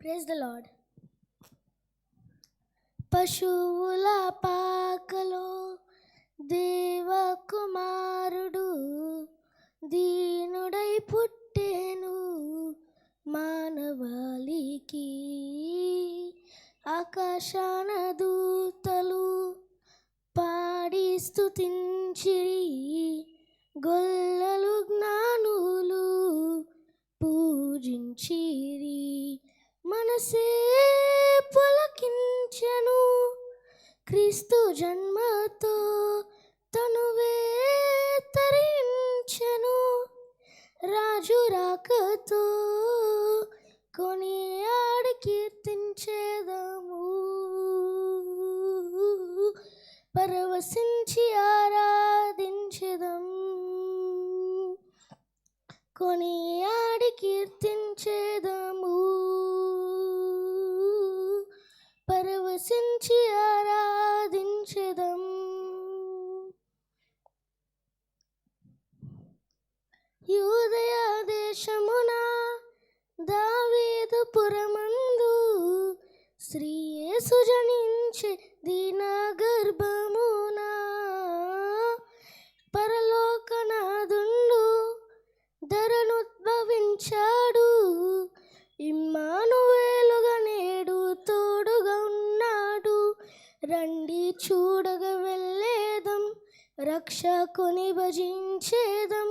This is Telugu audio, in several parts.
Praise the lord. పశువుల పాకలో దేవకుమారుడు దీనుడై పుట్టెను మానవాళికి. ఆకాశాన దూతలు పాడి స్తుతించిరి, గొల్లలు జ్ఞానులు పూజించిరి. మనసే పులకించెను క్రీస్తు జన్మతో, తనువే తరించెను రాజు రాకతో. కొనియాడి కీర్తించేదము, పరవశించి ఆరాధించెదం. కొనియాడి కీర్తించేదము, పరవశించి ఆరాధించెదం. యూదయ దేశమున దావీదు పురమందు శ్రీ యేసు జనించే దీన గర్భమున. పరలోకనాథుండు ధరనుద్భవించాడు, ఇమ్మానువేలుగా నేడు తోడుగా ఉన్నాడు. రండి చూడగ వెళ్ళేదం, రక్షకుని భజించేదం.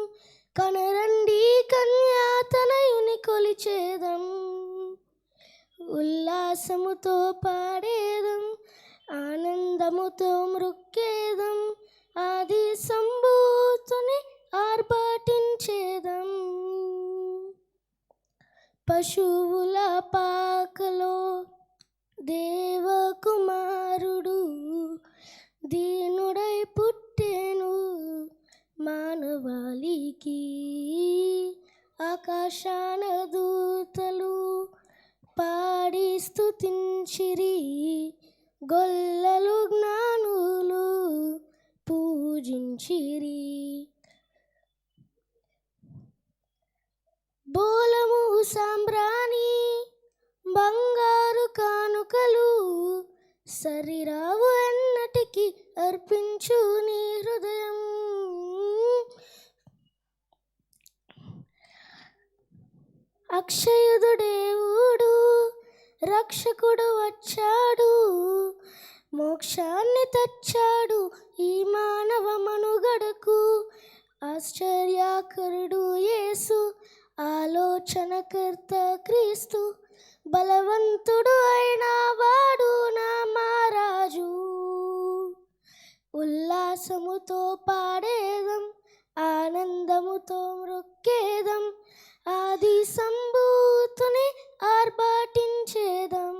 కనరండి కన్యాతనయుని కొలిచేదం, ఉల్లాసముతో పాడేదం, ఆనందముతో మృక్కేదం. ఆది సంభూతుని ఆర్భాటించేదం. పశువుల పాకలో దేవకుమారుడు దీనుడై పుట్టెను మానవాళికి. ఆకాశాన దూతలు పాడి స్తుతించిరి, గొల్లలు జ్ఞానులు పూజించిరి. బోలము సాంబ్రాణి బంగారు కానుకలు సరిరావు ఎన్నటికి అర్పించు నీ హృదయం. అక్షయుడు దేవుడు రక్షకుడు వచ్చాడు, మోక్షాన్ని తెచ్చాడు ఈ మానవ మనుగడకు. ఆశ్చర్యకరుడు యేసు, ఆలోచనకర్త క్రీస్తు, బలవంతుడు అయిన వాడు నా మహారాజు. ఉల్లాసముతో పాడేదం, ఆనందముతో మృక్కేదం. ఆది సంభూతుని ఆర్భాటించేదం.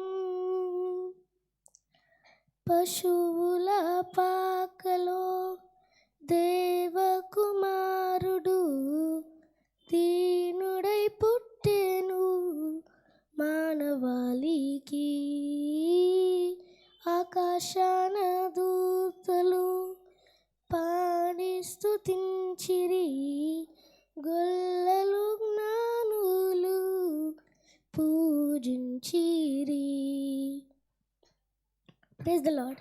పశువుల పాకలో దేవకుమారుడు దీనుడై పుట్టెను మానవాళికి. ఆకాశాన దూతలు పాడి స్తుతించిరి, గొల్లలు జ్ఞానులు పూజించిరి. Praise the lord.